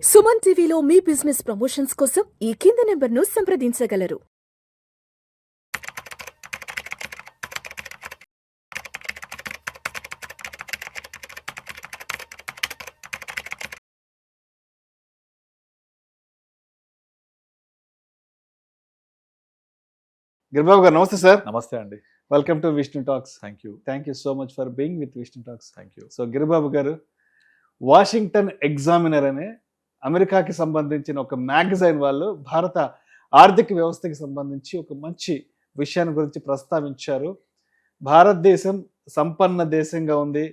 సుమన్ టీవీలో మీ business promotions కోసం ఈ కింది నెంబర్ను సంప్రదించగలరు. గిరిబాబు గారు నమస్తే సార్. నమస్తే అండి. Welcome to Vishnu talks. Thank you so much for being with Vishnu talks. Thank you. So Giribabu గారు, వాషింగ్టన్ ఎగ్జామినర్ అనే అమెరికాకి సంబంధించిన ఒక మ్యాగజైన్ వాళ్ళు భారత ఆర్థిక వ్యవస్థకి సంబంధించి ఒక మంచి విషయాన్ని గురించి ప్రస్తావించారు. భారతదేశం సంపన్న దేశంగా ఉంది,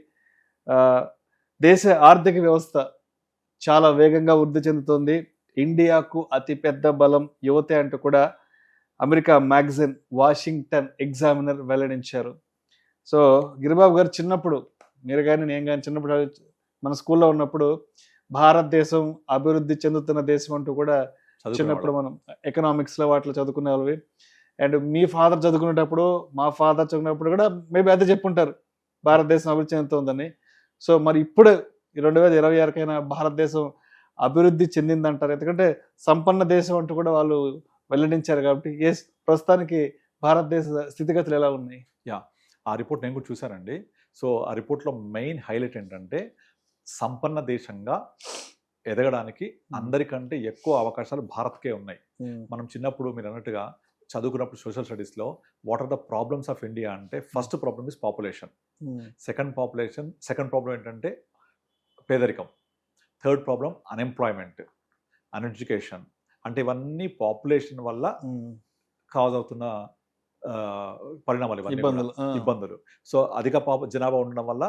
దేశ ఆర్థిక వ్యవస్థ చాలా వేగంగా వృద్ధి చెందుతుంది, ఇండియాకు అతిపెద్ద బలం యువతే అంటూ కూడా అమెరికా మ్యాగజైన్ వాషింగ్టన్ ఎగ్జామినర్ వెల్లడించారు. సో గిరిబాబు గారు, చిన్నప్పుడు మీరు కానీ నేను కానీ చిన్నప్పుడు మన స్కూల్లో ఉన్నప్పుడు భారతదేశం అభివృద్ధి చెందుతున్న దేశం అంటూ కూడా చిన్నప్పుడు మనం ఎకనామిక్స్లో వాటిలో చదువుకునే వాళ్ళవి. అండ్ మీ ఫాదర్ చదువుకునేటప్పుడు, మా ఫాదర్ చదువుకునేటప్పుడు కూడా మేబీ అదే చెప్పుంటారు, భారతదేశం అభివృద్ధి చెందుతుందని. సో మరి ఇప్పుడు 2026కైనా భారతదేశం అభివృద్ధి చెందిందంటారు? ఎందుకంటే సంపన్న దేశం అంటూ కూడా వాళ్ళు వెల్లడించారు కాబట్టి. ప్రస్తుతానికి భారతదేశ స్థితిగతులు ఎలా ఉన్నాయి? ఆ రిపోర్ట్ నేను కూడా చూశానండి. సో ఆ రిపోర్ట్లో మెయిన్ హైలైట్ ఏంటంటే, సంపన్న దేశంగా ఎదగడానికి అందరికంటే ఎక్కువ అవకాశాలు భారత్కే ఉన్నాయి. మనం చిన్నప్పుడు మీరు అన్నట్టుగా చదువుకున్నప్పుడు సోషల్ స్టడీస్లో what are the problems of India అంటే, first problem is population, second problem ఏంటంటే పేదరికం, థర్డ్ ప్రాబ్లం అన్ఎంప్లాయ్మెంట్, అన్ఎడ్యుకేషన్. అంటే ఇవన్నీ పాపులేషన్ వల్ల కాజ్ అవుతున్న పరిణామాలు, ఇబ్బందులు. సో అధిక జనాభా ఉండడం వల్ల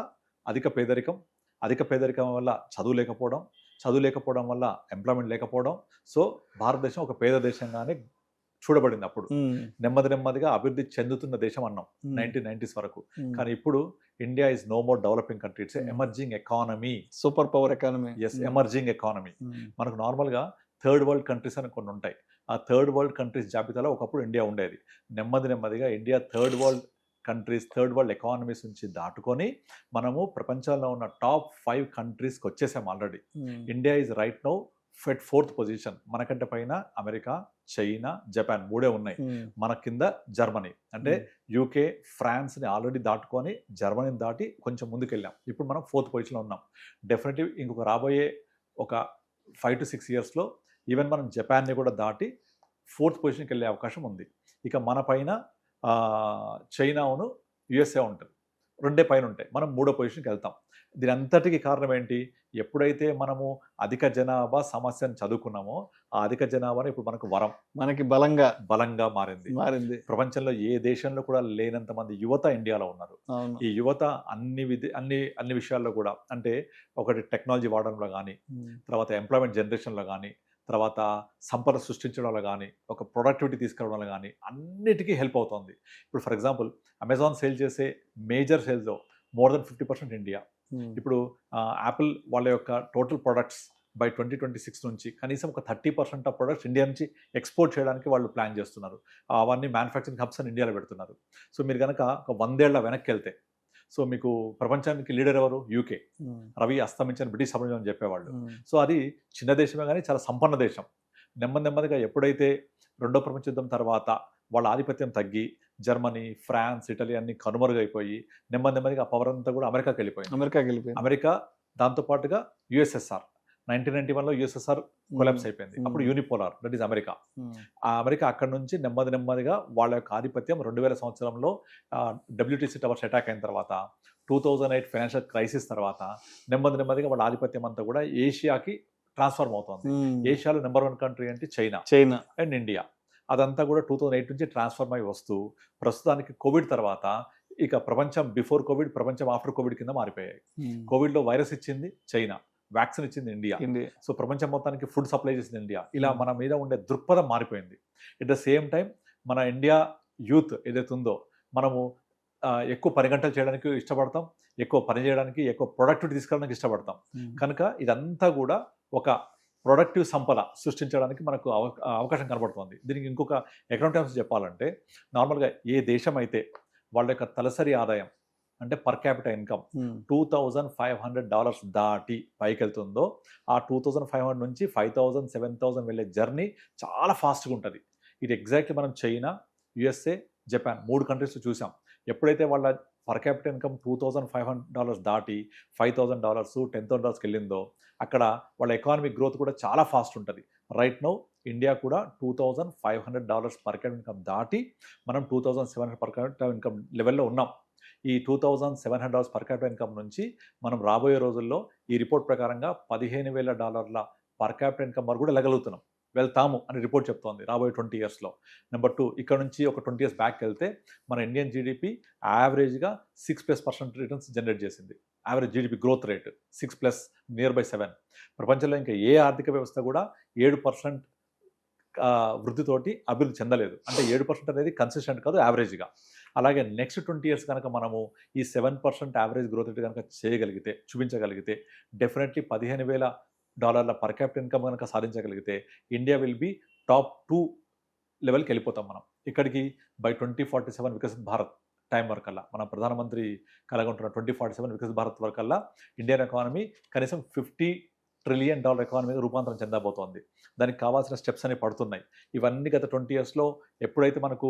అధిక పేదరికం వల్ల చదువు లేకపోవడం వల్ల ఎంప్లాయ్మెంట్ లేకపోవడం. సో భారతదేశం ఒక పేద దేశంగానే చూడబడింది అప్పుడు. నెమ్మదిగా అభివృద్ధి చెందుతున్న దేశం అన్నాం 1990s వరకు. కానీ ఇప్పుడు India is no more developing country, it's emerging economy, super power economy. Emerging economy. మనకు నార్మల్గా థర్డ్ వరల్డ్ కంట్రీస్ అని కొన్ని ఉంటాయి. ఆ థర్డ్ వరల్డ్ కంట్రీస్ జాబితాలో ఒకప్పుడు ఇండియా ఉండేది. నెమ్మదిగా ఇండియా థర్డ్ వరల్డ్ ఎకానమీస్ నుంచి దాటుకొని మనము ప్రపంచంలో ఉన్న టాప్ 5 కంట్రీస్కి వచ్చేసాం already. India is right now ఫెట్ 4th పొజిషన్. మనకంటే పైన అమెరికా, చైనా, జపాన్ 3 ఉన్నాయి. మన కింద జర్మనీ, అంటే యూకే, ఫ్రాన్స్ని ఆల్రెడీ దాటుకొని జర్మనీని దాటి కొంచెం ముందుకెళ్ళాం. ఇప్పుడు మనం 4th పొజిషన్లో ఉన్నాం. డెఫినెట్లీ ఇంకొక రాబోయే ఒక 5 to 6 ఇయర్స్లో ఈవెన్ మనం జపాన్ని కూడా దాటి 4th పొజిషన్కి వెళ్ళే అవకాశం ఉంది. ఇక మన పైన చైనాను, యుఎస్ఏ ఉంటుంది, 2 పైన ఉంటాయి. మనం 3వ పొజిషన్కి వెళ్తాం. దీని అంతటికి కారణం ఏంటి? ఎప్పుడైతే మనము అధిక జనాభా సమస్యను చదువుకున్నామో, ఆ అధిక జనాభాను ఇప్పుడు మనకు వరం, మనకి బలంగా మారింది. ప్రపంచంలో ఏ దేశంలో కూడా లేనంత మంది యువత ఇండియాలో ఉన్నారు. ఈ యువత అన్ని విషయాల్లో కూడా, అంటే ఒకటి టెక్నాలజీ వాడడంలో కానీ, తర్వాత ఎంప్లాయ్మెంట్ జనరేషన్లో కానీ, తర్వాత సంపద సృష్టించడంలో కానీ, ఒక ప్రొడక్టివిటీ తీసుకురావడంలో కానీ అన్నిటికీ హెల్ప్ అవుతుంది. ఇప్పుడు ఫర్ ఎగ్జాంపుల్ అమెజాన్ సేల్ చేసే మేజర్ సేల్స్లో more than 50% ఇండియా. ఇప్పుడు యాపిల్ వాళ్ళ యొక్క టోటల్ ప్రొడక్ట్స్ బై 2026 నుంచి కనీసం ఒక 30% ఆఫ్ ప్రొడక్ట్స్ ఇండియా నుంచి ఎక్స్పోర్ట్ చేయడానికి వాళ్ళు ప్లాన్ చేస్తున్నారు. అవన్నీ మ్యానుఫ్యాక్చరింగ్ హబ్స్ అని ఇండియాలో పెడుతున్నారు. సో మీరు కనుక ఒక 100 ఏళ్ల వెనక్కి వెళ్తే, సో మీకు ప్రపంచానికి లీడర్ ఎవరు? యూకే. రవి అస్తమించిన బ్రిటిష్ సామ్రాజ్యం అని చెప్పేవాళ్ళు. సో అది చిన్న దేశమే కానీ చాలా సంపన్న దేశం. నెమ్మదిగా ఎప్పుడైతే 2వ ప్రపంచ యుద్ధం తర్వాత వాళ్ళ ఆధిపత్యం తగ్గి జర్మనీ, ఫ్రాన్స్, ఇటలీ అన్ని కనుమరుగైపోయి నెమ్మదిగా పవర్ అంతా కూడా అమెరికాకి వెళ్ళిపోయింది. అమెరికా, దాంతోపాటుగా యుఎస్ఎస్ఆర్ 1991లో యుఎస్ఎస్ఆర్ కొలాప్స్ అయిపోయింది. అప్పుడు యూనిపోలార్, దట్ ఈస్ అమెరికా. ఆ అమెరికా అక్కడ నుంచి నెమ్మదిగా వాళ్ళ యొక్క ఆధిపత్యం 2000 సంవత్సరంలో WTC టవర్స్ అటాక్ అయిన తర్వాత, 2008 ఫైనాన్షియల్ క్రైసిస్ తర్వాత నెమ్మదిగా వాళ్ళ ఆధిపత్యం అంతా కూడా ఏషియాకి ట్రాన్స్ఫార్మ్ అవుతుంది. ఏషియాలో నెంబర్ 1 కంట్రీ అంటే చైనా అండ్ ఇండియా. అదంతా కూడా 2008 నుంచి ట్రాన్స్ఫార్మ్ అయ్యి వస్తూ ప్రస్తుతానికి కోవిడ్ తర్వాత ఇక ప్రపంచం బిఫోర్ కోవిడ్, ప్రపంచం ఆఫ్టర్ కోవిడ్ కింద మారిపోయాయి. కోవిడ్లో వైరస్ ఇచ్చింది చైనా, వ్యాక్సిన్ ఇచ్చింది ఇండియా. సో ప్రపంచం మొత్తానికి ఫుడ్ సప్లై చేసింది ఇండియా. ఇలా మన మీద ఉండే దృక్పథం మారిపోయింది. ఎట్ ద సేమ్ టైం మన ఇండియా యూత్ ఏదైతే ఉందో, మనము ఎక్కువ పని గంటలు చేయడానికి ఇష్టపడతాం, ఎక్కువ పని చేయడానికి, ఎక్కువ ప్రొడక్టివిటీ తీసుకురావడానికి ఇష్టపడతాం. కనుక ఇదంతా కూడా ఒక ప్రొడక్టివ్ సంపద సృష్టించడానికి మనకు అవకాశం కనబడుతుంది. దీనికి ఇంకొక ఎకనామిక్ టర్మ్స్ చెప్పాలంటే, నార్మల్గా ఏ దేశం అయితే వాళ్ళ యొక్క తలసరి ఆదాయం అంటే పర్ క్యాపిటల్ ఇన్కమ్ $2,500 దాటి పైకి వెళ్తుందో ఆ 2,500 నుంచి 5,000 7,000 వెళ్ళే జర్నీ చాలా ఫాస్ట్గా ఉంటుంది. ఇది ఎగ్జాక్ట్లీ మనం చైనా, యుఎస్ఏ, జపాన్ 3 కంట్రీస్లో చూసాం. ఎప్పుడైతే వాళ్ళ పర్ క్యాపిటల్ ఇన్కమ్ $2,500 దాటి $5,000 $10,000కి వెళ్ళిందో అక్కడ వాళ్ళ ఎకానమిక్ గ్రోత్ కూడా చాలా ఫాస్ట్ ఉంటుంది. రైట్ నౌ ఇండియా కూడా $2,500 పర్ క్యాపిటల్ ఇన్కమ్ దాటి మనం 2,700 పర్ క్యాపిటల్ ఇన్కమ్ లెవెల్లో ఉన్నాం. ఈ $2,700 పర్ క్యాపిటల్ ఇన్కమ్ నుంచి మనం రాబోయే రోజుల్లో ఈ రిపోర్ట్ ప్రకారంగా $15,000 పర్ క్యాపిటల్ ఇన్కమ్ వరకు కూడా వెళ్ళగలుగుతున్నాం, వెళ్తాము అని రిపోర్ట్ చెప్తోంది రాబోయే 20 ఇయర్స్లో. నెంబర్ 2, ఇక్కడ నుంచి ఒక 20 ఇయర్స్ బ్యాక్ వెళ్తే మన ఇండియన్ జీడిపి యావరేజ్గా 6+% రిటర్న్స్ జనరేట్ చేసింది. Average GDP growth rate 6+ near by 7. ప్రపంచంలో ఇంకా ఏ ఆర్థిక వ్యవస్థ కూడా 7% వృద్ధితోటి అభివృద్ధి చెందలేదు. అంటే 7% అనేది కన్సిస్టెంట్ కాదు, యావరేజ్గా. అలాగే నెక్స్ట్ 20 ఇయర్స్ కనుక మనము ఈ 7% యావరేజ్ గ్రోత్ రేట్ కనుక చేయగలిగితే, చూపించగలిగితే, డెఫినెట్లీ $15,000 పర్ క్యాపిటల్ ఇన్కమ్ కనుక సాధించగలిగితే ఇండియా విల్ బి టాప్ 2 లెవెల్కి వెళ్ళిపోతాం మనం. ఇక్కడికి బై 2047 వికసిత్ భారత్ టైం వరకల్లా, మన ప్రధానమంత్రి కలగంటున్న 2047 వికసిత్ భారత్ వరకల్లా ఇండియన్ ఎకానమీ కనీసం $50 ట్రిలియన్ ఎకానమీగా రూపాంతరం చెందబోతోంది. దానికి కావాల్సిన స్టెప్స్ అనేవి పడుతున్నాయి. ఇవన్నీ గత 20 ఇయర్స్లో ఎప్పుడైతే మనకు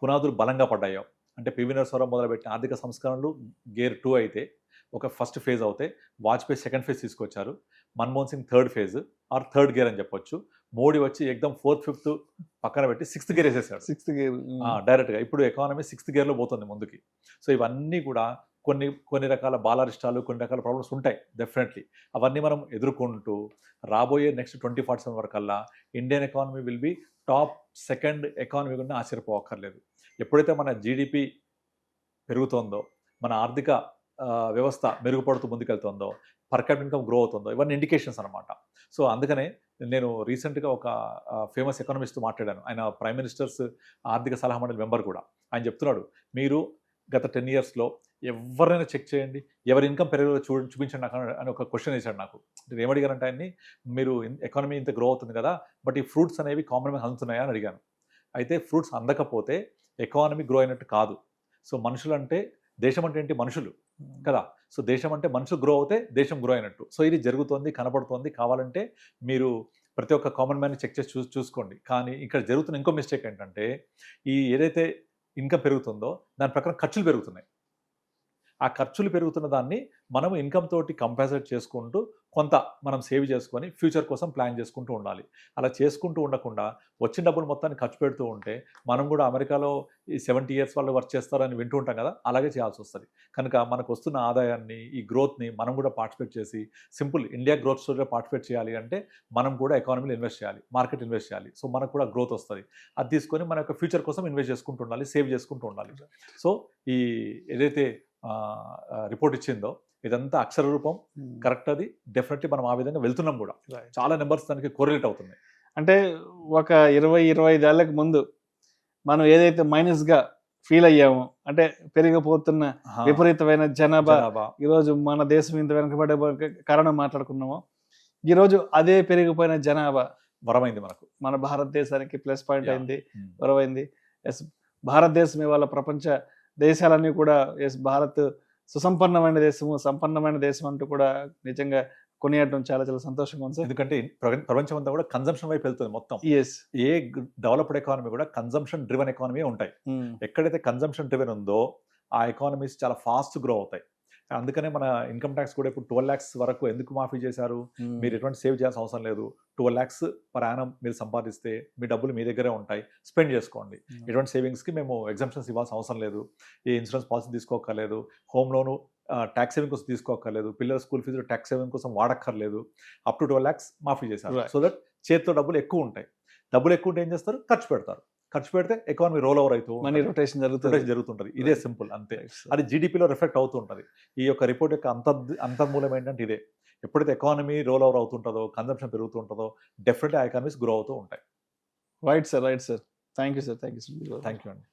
పునాదులు బలంగా పడ్డాయో, అంటే పివి నరసింహారావు మొదలుపెట్టిన ఆర్థిక సంస్కరణలు గేర్ 2 అయితే ఒక ఫస్ట్ ఫేజ్ అవుతే, వాజ్పేయి సెకండ్ ఫేజ్ తీసుకొచ్చారు, Manmohan Singh third phase or third gear అని చెప్పొచ్చు, మోడీ వచ్చి ఎక్దమ్ 4th 5th పక్కన పెట్టి 6th గేర్ వేసేసాడు. 6th గేర్ డైరెక్ట్గా ఇప్పుడు ఎకానమీ 6th గేర్లో పోతుంది ముందుకి. సో ఇవన్నీ కూడా కొన్ని రకాల బాలారిష్టాలు, కొన్ని రకాల ప్రాబ్లమ్స్ ఉంటాయి డెఫినెట్లీ. అవన్నీ మనం ఎదుర్కొంటూ రాబోయే నెక్స్ట్ 2047 వరకల్లా Indian economy will be top 2nd economy కూడా ఆశ్చర్యపోవక్కర్లేదు. ఎప్పుడైతే మన జీడిపి పెరుగుతోందో, మన ఆర్థిక వ్యవస్థ మెరుగుపడుతూ ముందుకెళ్తుందో, పర్ క్యాపిటల్ ఇన్కమ్ గ్రో అవుతుందో, ఇవన్నీ ఇండికేషన్స్ అనమాట. సో అందుకనే నేను రీసెంట్గా ఒక ఫేమస్ ఎకానమిస్ట్తో మాట్లాడాను. ఆయన ప్రైమ్ మినిస్టర్స్ ఆర్థిక సలహా మండలి మెంబర్ కూడా. ఆయన చెప్తున్నాడు, మీరు గత 10 ఇయర్స్లో ఎవరైనా చెక్ చేయండి, ఎవరి ఇన్కమ్ పెరగదో చూపించండి నాకు అని ఒక క్వశ్చన్ వేశాడు నాకు. నేను ఏమడిగానంటే ఆయన్ని, మీరు ఎకానమీ ఇంత గ్రో అవుతుంది కదా, బట్ ఈ ఫ్రూట్స్ అనేవి కామన్గా అందుతున్నాయా అని అడిగాను. అయితే ఫ్రూట్స్ అందకపోతే ఎకానమీ గ్రో అయినట్టు కాదు. సో మనుషులు అంటే, దేశం అంటే ఏంటి, మనుషులు కదా. సో దేశం అంటే మనుషులు గ్రో అవుతే దేశం గ్రో అయినట్టు. సో ఇది జరుగుతోంది, కనపడుతోంది. కావాలంటే మీరు ప్రతి ఒక్క కామన్ మ్యాన్ని చెక్ చేసి చూసుకోండి. కానీ ఇక్కడ జరుగుతున్న ఇంకో మిస్టేక్ ఏంటంటే, ఈ ఏదైతే ఇన్కమ్ పెరుగుతుందో దాని ప్రకారం ఖర్చులు పెరుగుతున్నాయి. ఆ ఖర్చులు పెరుగుతున్న దాన్ని మనము ఇన్కమ్ తోటి కంపాన్సేట్ చేసుకుంటూ కొంత మనం సేవ్ చేసుకొని ఫ్యూచర్ కోసం ప్లాన్ చేసుకుంటూ ఉండాలి. అలా చేసుకుంటూ ఉండకుండా వచ్చిన డబ్బులు మొత్తాన్ని ఖర్చు పెడుతూ ఉంటే మనం కూడా అమెరికాలో ఈ 70 ఇయర్స్ వాళ్ళు వర్క్ చేస్తారని వింటూ ఉంటాం కదా, అలాగే చేయాల్సి వస్తుంది. కనుక మనకు వస్తున్న ఆదాయాన్ని, ఈ గ్రోత్ని మనం కూడా పార్టిసిపేట్ చేసి, సింపుల్ ఇండియా గ్రోత్ స్టోరీలో పార్టిసిపేట్ చేయాలి అంటే మనం కూడా ఎకానమీలో ఇన్వెస్ట్ చేయాలి, మార్కెట్ ఇన్వెస్ట్ చేయాలి. సో మనకు కూడా గ్రోత్ వస్తుంది. అది తీసుకొని మన యొక్క ఫ్యూచర్ కోసం ఇన్వెస్ట్ చేసుకుంటూ ఉండాలి, సేవ్ చేసుకుంటూ ఉండాలి. సో ఈ ఏదైతే రిపోర్ట్ ఇచ్చిందో ఇదంతా అక్షర రూపం కరెక్ట్. అది డెఫినెట్లీ మనం ఆ విధంగా వెళ్తున్నాం కూడా. చాలా నెంబర్స్ దానికి కోరిలేట్ అవుతున్నాయి. అంటే ఒక 20-25 ఏళ్ళకి ముందు మనం ఏదైతే మైనస్గా ఫీల్ అయ్యామో, అంటే పెరిగిపోతున్న విపరీతమైన జనాభా, ఈరోజు మన దేశం ఇంత వెనకబడే కారణం మాట్లాడుకున్నామో, ఈరోజు అదే పెరిగిపోయిన జనాభా వరమైంది మనకు, మన భారతదేశానికి ప్లస్ పాయింట్ అయింది, వరమైంది. ఎస్, భారతదేశం ఇవాళ ప్రపంచ దేశాలన్నీ కూడా ఎస్ భారత్ సుసంపన్నమైన దేశము, సంపన్నమైన దేశం అంటూ కూడా నిజంగా కొనియాడడం చాలా చాలా సంతోషంగా ఉంది. ఎందుకంటే ప్రపంచం అంతా కూడా కన్జంప్షన్ వైపు వెళ్తుంది మొత్తం. ఏ డెవలప్డ్ ఎకానమీ కూడా కన్జంప్షన్ డ్రివెన్ ఎకానమీ ఉంటాయి. ఎక్కడైతే కన్జంప్షన్ డ్రివెన్ ఉందో ఆ ఎకానమీస్ చాలా ఫాస్ట్ గ్రో అవుతాయి. అందుకనే మన ఇన్కమ్ ట్యాక్స్ కూడా ఇప్పుడు 12 lakhs వరకు ఎందుకు మాఫీ చేశారు? మీరు ఎటువంటి సేవ్ చేయాల్సిన అవసరం లేదు. 12 lakhs పర్ యానం మీరు సంపాదిస్తే మీ డబ్బులు మీ దగ్గరే ఉంటాయి, స్పెండ్ చేసుకోండి. ఎటువంటి సేవింగ్స్కి మేము ఎగ్జామ్షన్స్ ఇవ్వాల్సిన అవసరం లేదు, ఏ ఇన్సూరెన్స్ పాలసీ తీసుకోక్కర్లేదు, హోమ్ లోను ట్యాక్స్ సేవింగ్ కోసం తీసుకోక్కర్లేదు, పిల్లల స్కూల్ ఫీజు ట్యాక్స్ సేవింగ్ కోసం వాడక్కర్లేదు. అప్ టు 12 lakhs మాఫీ చేశారు. సో దట్ చేతితో డబ్బులు ఎక్కువ ఉంటాయి. డబ్బులు ఎక్కువ ఉంటే ఏం చేస్తారు? ఖర్చు పెడతారు. ఖర్చు పెడితే ఎకానమీ రోల్ ఓవర్ అవుతూ మనీ రొటేషన్ జరుగుతుంటుంది. ఇదే సింపుల్, అంతే. అది జీడిపిలో రిఫ్లెక్ట్ అవుతూ ఉంటుంది. ఈ యొక్క రిపోర్ట్ యొక్క అంతర్మూలం ఏంటంటే ఇదే. ఎప్పుడైతే ఎకానమీ రోల్ ఓవర్ అవుతుంటుందో, కన్జంప్షన్ పెరుగుతూ ఉంటుందో, డెఫినెట్లీ ఆ ఎకానమీస్ గ్రో అవుతూ ఉంటాయి. Right sir, right sir. Thank you sir. Thank you అండి.